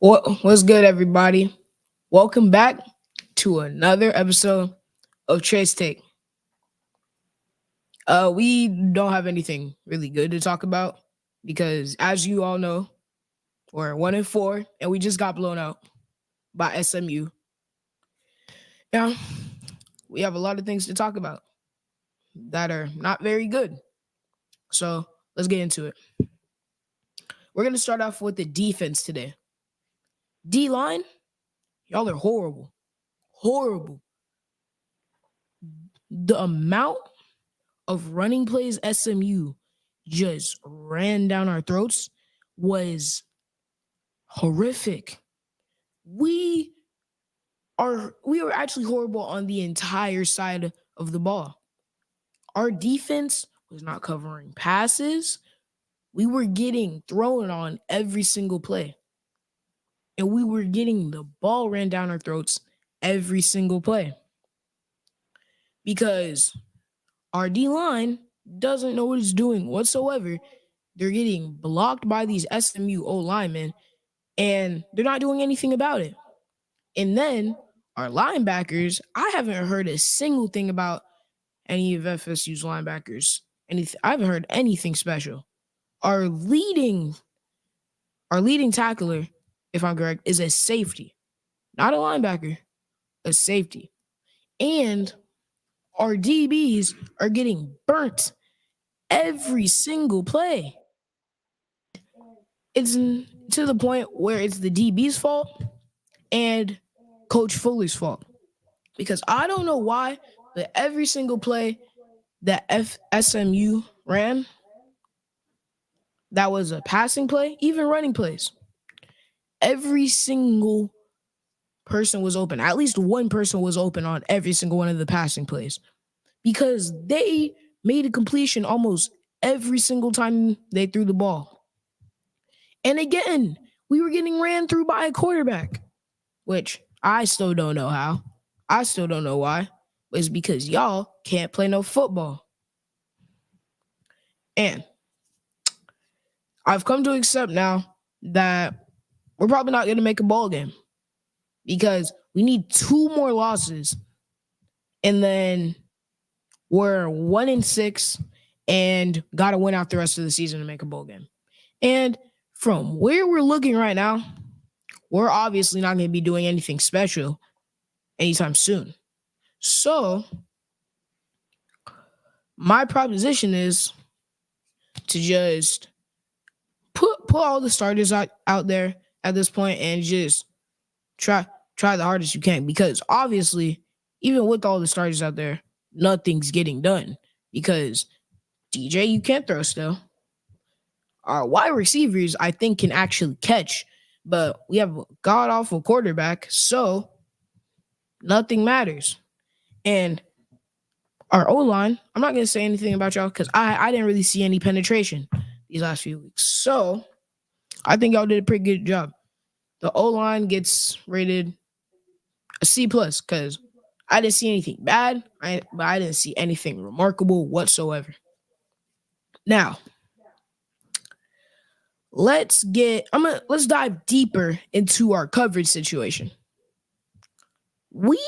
What's good, everybody? Welcome back to another episode of Trey's Take. We don't have anything really good to talk about because, as you all know, we're 1-4, and we just got blown out by SMU. Yeah, we have a lot of things to talk about that are not very good. So let's get into it. We're gonna start off with the defense today. D line, y'all are horrible, horrible. The amount of running plays SMU just ran down our throats was horrific. We we were actually horrible on the entire side of the ball. Our defense was not covering passes. We were getting thrown on every single play. And we were getting the ball ran down our throats every single play. Because our D line doesn't know what it's doing whatsoever. They're getting blocked by these SMU O linemen, and they're not doing anything about it. And then our linebackers, I haven't heard a single thing about any of FSU's linebackers. I haven't heard anything special. Our leading tackler, if I'm correct, is a safety, not a linebacker, a safety. And our DBs are getting burnt every single play. It's to the point where it's the DB's fault and Coach Fuller's fault. Because I don't know why, but every single play that SMU ran, that was a passing play, even running plays, every single person was open. At least one person was open on every single one of the passing plays. Because they made a completion almost every single time they threw the ball. And again, we were getting ran through by a quarterback, which I still don't know how. I still don't know why. But it's because y'all can't play no football. And I've come to accept now that we're probably not going to make a ball game because we need 2 more losses. And then we're 1-6 and got to win out the rest of the season to make a bowl game. And from where we're looking right now, we're obviously not going to be doing anything special anytime soon. So my proposition is to just put all the starters out there at this point and just try the hardest you can, because obviously even with all the starters out there, nothing's getting done because DJ, you can't throw still. Our wide receivers, I think, can actually catch, but we have a god awful quarterback, so nothing matters. And our O line, I'm not gonna say anything about y'all because I didn't really see any penetration these last few weeks. So I think y'all did a pretty good job. The O line gets rated a C plus because I didn't see anything bad, but I didn't see anything remarkable whatsoever. Now, let's dive deeper into our coverage situation. We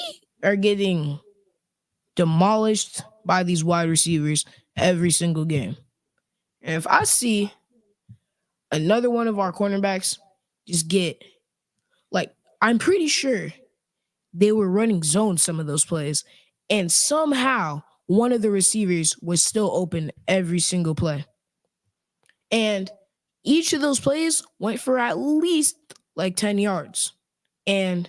are getting demolished by these wide receivers every single game. And if I see another one of our cornerbacks just get, I'm pretty sure they were running zone some of those plays, and somehow one of the receivers was still open every single play. And each of those plays went for at least 10 yards. And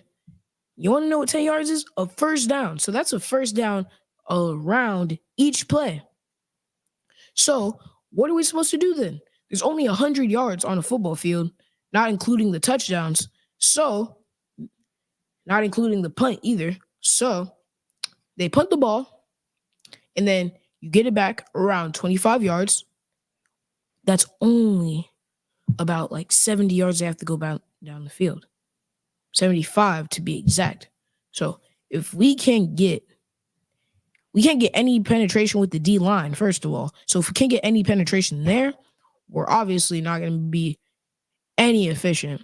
you want to know what 10 yards is? A first down. So that's a first down around each play. So what are we supposed to do then? There's only 100 yards on a football field, not including the touchdowns. So, not including the punt either. So, they punt the ball, and then you get it back around 25 yards. That's only about 70 yards they have to go down the field. 75 to be exact. So, if we can't get any penetration with the D line, first of all. So if we can't get any penetration there, we're obviously not going to be any efficient.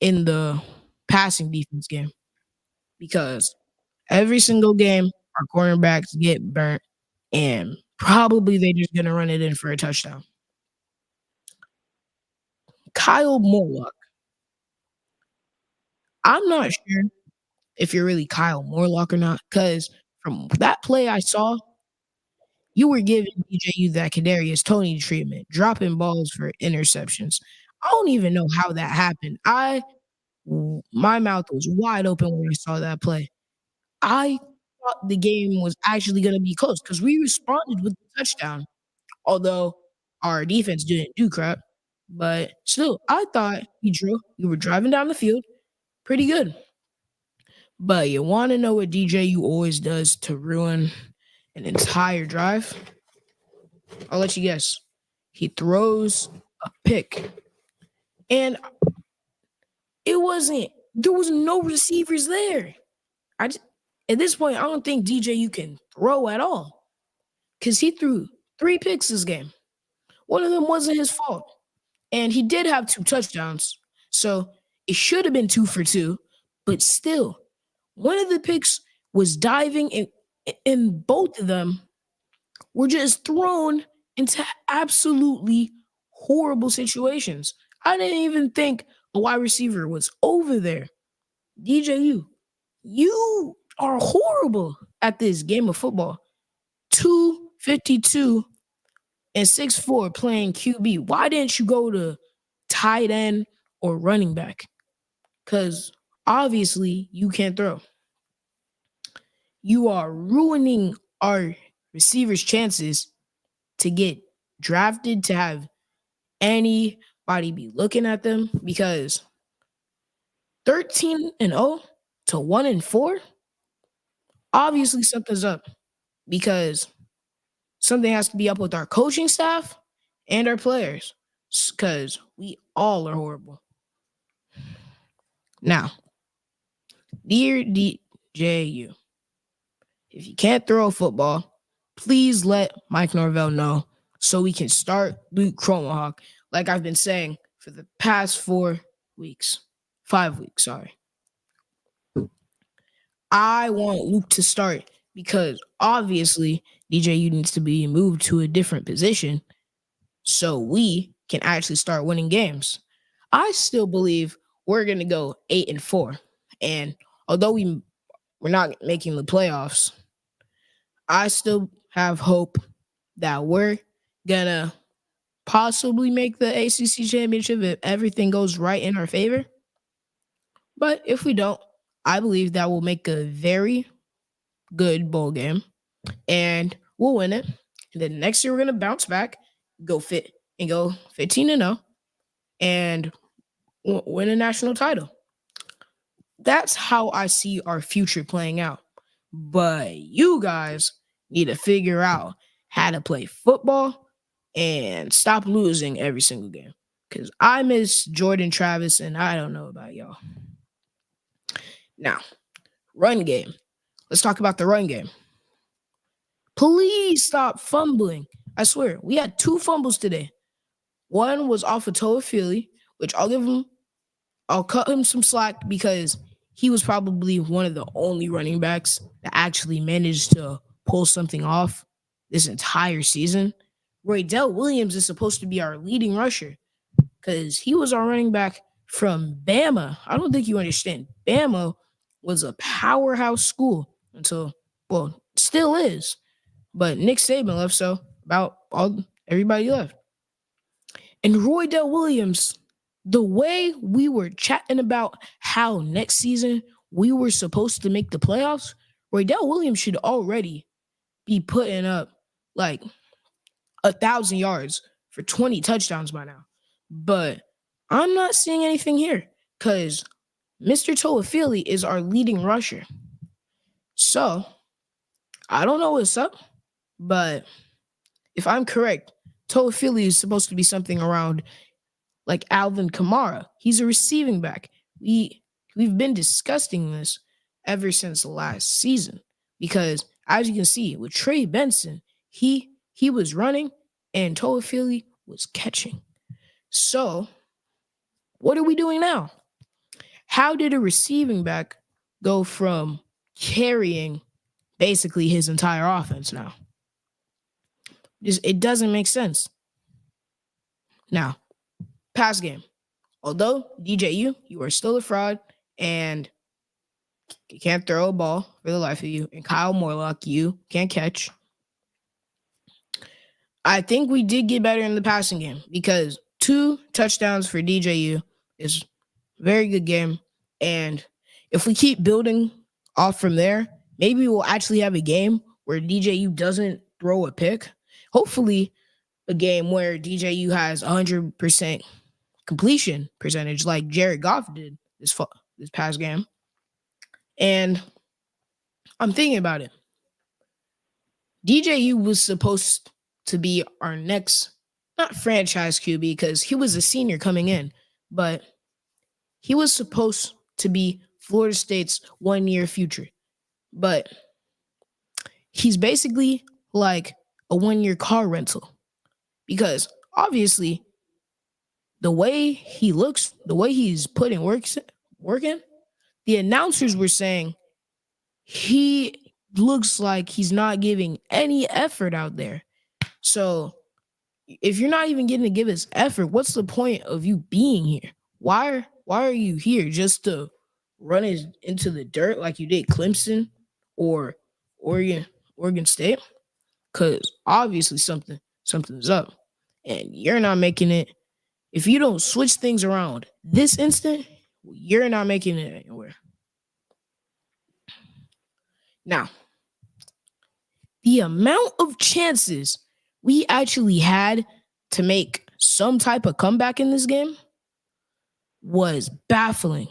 in the passing defense game because every single game our cornerbacks get burnt and probably they're just gonna run it in for a touchdown. Kyle Morlock. I'm not sure if you're really Kyle Morlock or not, because from that play I saw, you were giving DJU that Kadarius Tony treatment, dropping balls for interceptions. I don't even know how that happened. My mouth was wide open when I saw that play. I thought the game was actually gonna be close because we responded with the touchdown, although our defense didn't do crap. But still, I thought we were driving down the field pretty good. But you wanna know what DJU always does to ruin an entire drive? I'll let you guess. He throws a pick. And there was no receivers there. I just, at this point, I don't think DJU can throw at all because he threw 3 picks this game. One of them wasn't his fault. And he did have 2 touchdowns. So it should have been 2 for 2. But still, one of the picks was diving, and both of them were just thrown into absolutely horrible situations. I didn't even think a wide receiver was over there. DJU, you are horrible at this game of football. 252 and 6'4" playing QB. Why didn't you go to tight end or running back? Because obviously you can't throw. You are ruining our receivers' chances to get drafted, to have anybody be looking at them, because 13-0 to 1-4, obviously something's up, because something has to be up with our coaching staff and our players, because we all are horrible. Now, dear DJU, if you can't throw a football, please let Mike Norvell know so we can start Luke Cromahawk, like I've been saying for the past 4 weeks. 5 weeks, sorry. I want Luke to start because obviously DJU needs to be moved to a different position so we can actually start winning games. I still believe we're going to go 8-4. And although we're not making the playoffs, I still have hope that we're going to possibly make the ACC championship if everything goes right in our favor. But if we don't, I believe that we'll make a very good bowl game and we'll win it. And then next year we're going to bounce back, go 15-0 and win a national title. That's how I see our future playing out. But you guys need to figure out how to play football and stop losing every single game. Because I miss Jordan Travis, and I don't know about y'all. Now, run game. Let's talk about the run game. Please stop fumbling. I swear, we had 2 fumbles today. One was off of Toa Philly, which I'll cut him some slack because he was probably one of the only running backs that actually managed to pull something off this entire season. Roydell Williams is supposed to be our leading rusher because he was our running back from Bama. I don't think you understand. Bama was a powerhouse school until, well, still is. But Nick Saban left, so everybody left. And Roydell Williams, the way we were chatting about how next season we were supposed to make the playoffs, Roydell Williams should already be putting up like 1,000 yards for 20 touchdowns by now. But I'm not seeing anything here because Mr. Toafili is our leading rusher. So I don't know what's up, but if I'm correct, Toafili is supposed to be something around like Alvin Kamara. He's a receiving back. We've been discussing this ever since last season because, as you can see, with Trey Benson, he was running and Toafili was catching. So, what are we doing now? How did a receiving back go from carrying basically his entire offense now? It doesn't make sense. Now, pass game. Although DJU, you are still a fraud and you can't throw a ball for the life of you. And Kyle Morlock, you can't catch. I think we did get better in the passing game because 2 touchdowns for DJU is a very good game. And if we keep building off from there, maybe we'll actually have a game where DJU doesn't throw a pick. Hopefully, a game where DJU has 100% completion percentage like Jared Goff did this past game. And I'm thinking about it. DJU was supposed to be our next, not franchise QB because he was a senior coming in, but he was supposed to be Florida State's 1-year future. But he's basically like a 1-year car rental because obviously the way he looks, the way he's putting working, the announcers were saying he looks like he's not giving any effort out there. So if you're not even getting to give his effort, what's the point of you being here? Why are you here just to run it into the dirt like you did Clemson or Oregon State? Because obviously something's up, and you're not making it. If you don't switch things around this instant, you're not making it anywhere. Now, the amount of chances we actually had to make some type of comeback in this game was baffling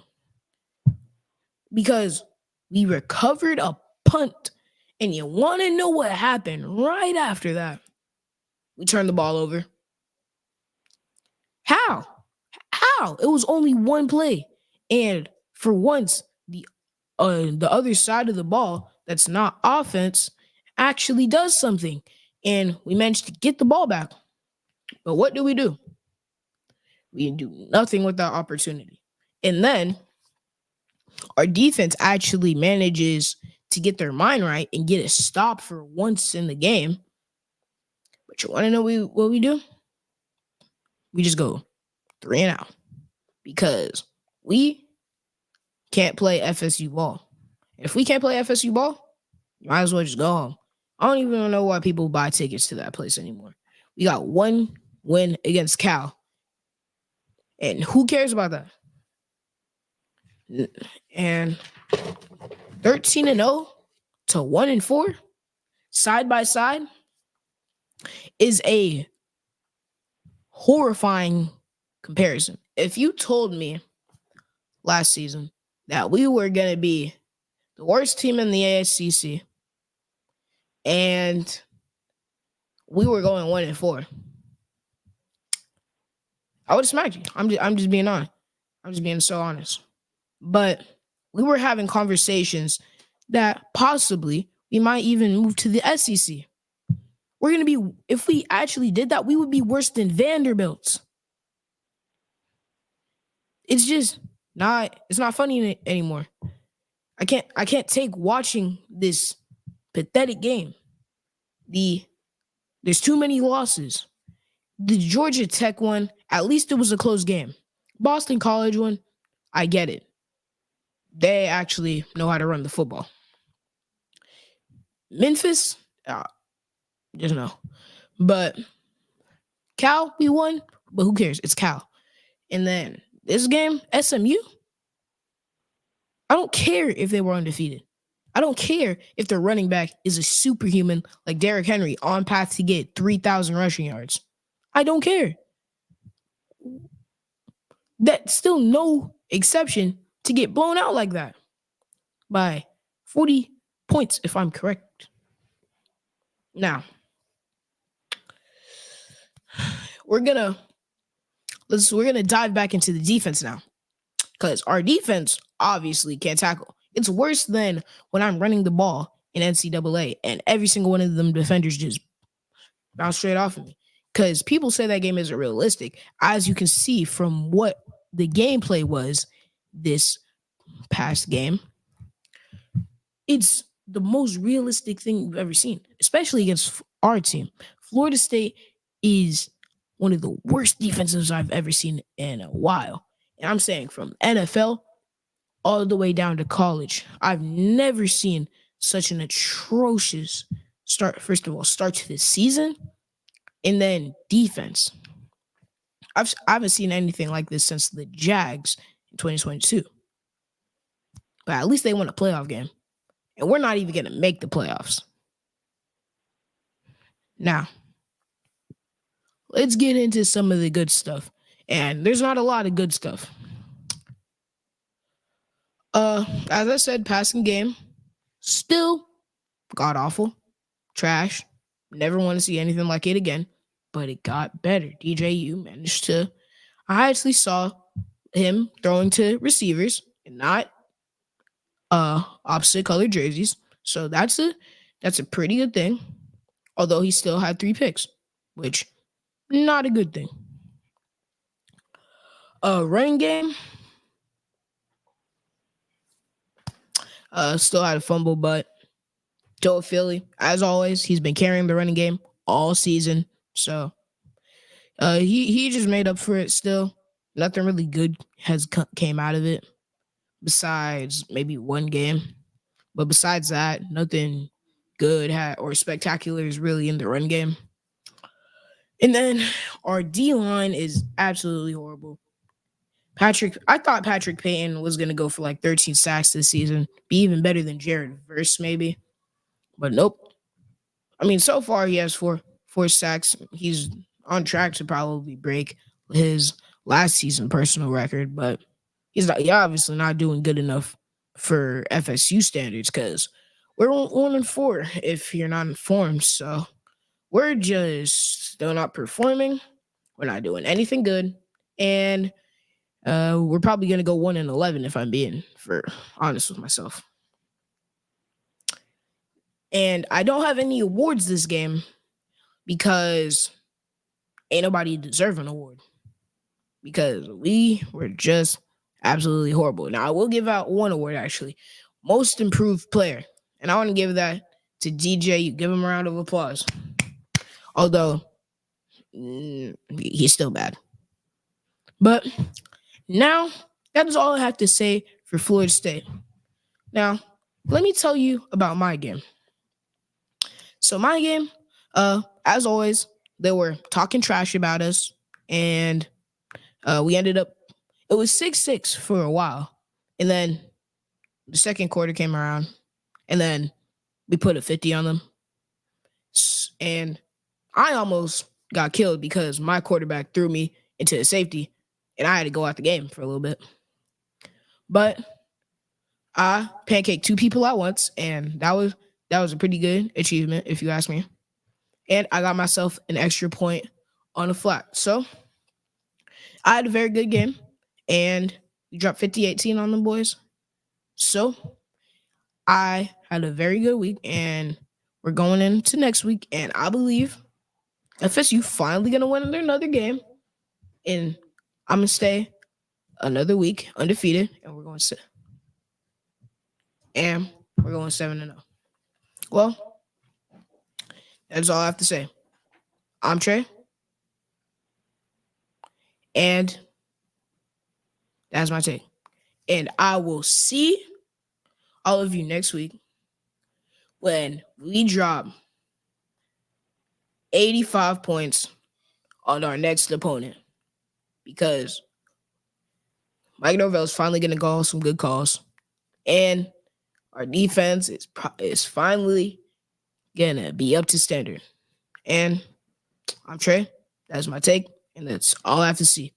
because we recovered a punt, and you want to know what happened right after that? We turned the ball over. How? It was only one play, and for once, the other side of the ball that's not offense actually does something, and we managed to get the ball back. But what do? We do nothing with that opportunity. And then our defense actually manages to get their mind right and get a stop for once in the game. But you want to know what we do? We just go 3 and out because we can't play FSU ball. If we can't play FSU ball, you might as well just go home. I don't even know why people buy tickets to that place anymore. We got 1 win against Cal. And who cares about that? And 13-0 to 1-4 side by side is a horrifying comparison. If you told me last season that we were going to be the worst team in the ASCC and we were going 1-4, I would have smacked you. I'm just being honest. I'm just being so honest. But we were having conversations that possibly we might even move to the SEC. We're going to be, if we actually did that, we would be worse than Vanderbilt. It's just it's not funny anymore. I can't take watching this pathetic game. There's too many losses. The Georgia Tech one, at least it was a close game. Boston College one, I get it. They actually know how to run the football. Memphis, just no. But Cal, we won, but who cares? It's Cal. And then this game, SMU, I don't care if they were undefeated. I don't care if their running back is a superhuman like Derrick Henry on path to get 3,000 rushing yards. I don't care. That's still no exception to get blown out like that by 40 points, if I'm correct. Now, we're gonna dive back into the defense now, because our defense obviously can't tackle. It's worse than when I'm running the ball in NCAA and every single one of them defenders just bounce straight off of me. Because people say that game isn't realistic. As you can see from what the gameplay was this past game, it's the most realistic thing you've ever seen, especially against our team. Florida State is one of the worst defenses I've ever seen in a while. And I'm saying from NFL all the way down to college, I've never seen such an atrocious start. First of all, start to the season, and then defense. I haven't seen anything like this since the Jags in 2022. But at least they won a playoff game. And we're not even going to make the playoffs. Now, let's get into some of the good stuff. And there's not a lot of good stuff. As I said, passing game, still god awful, trash. Never want to see anything like it again. But it got better. DJU managed to. I actually saw him throwing to receivers and not opposite colored jerseys. So that's a pretty good thing. Although he still had 3 picks, which not a good thing. Running game. Still had a fumble, but Joe Philly, as always, he's been carrying the running game all season. So he just made up for it still. Nothing really good came out of it besides maybe one game. But besides that, nothing good or spectacular is really in the run game. And then our D-line is absolutely horrible. I thought Patrick Payton was going to go for like 13 sacks this season, be even better than Jared Verse maybe. But nope. I mean, so far he has four sacks. He's on track to probably break his last season personal record, but he's obviously not doing good enough for FSU standards because we're 1-4 if you're not informed. So we're just still not performing. We're not doing anything good. And we're probably going to go 1-11 if I'm being honest with myself. And I don't have any awards this game because ain't nobody deserve an award. Because we were just absolutely horrible. Now, I will give out one award, actually. Most improved player. And I want to give that to DJ. You give him a round of applause. Although, he's still bad. But now, that is all I have to say for Florida State. Now, let me tell you about my game. So my game, as always, they were talking trash about us. And we ended up, it was 6-6 for a while. And then the second quarter came around. And then we put a 50 on them. And I almost got killed because my quarterback threw me into a safety. And I had to go out the game for a little bit. But I pancaked 2 people at once. And that was a pretty good achievement, if you ask me. And I got myself an extra point on the flat. So I had a very good game. And we dropped 50-18 on them boys. So I had a very good week. And we're going into next week. And I believe FSU finally going to win another game. And I'm going to stay another week undefeated. And we're going 7-0. Well, that's all I have to say. I'm Trey. And that's my take. And I will see all of you next week when we drop 85 points on our next opponent. Because Mike Norvell is finally going to call some good calls. And our defense is finally going to be up to standard. And I'm Trey. That's my take. And that's all I have to see.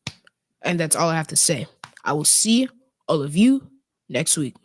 And that's all I have to say. I will see all of you next week.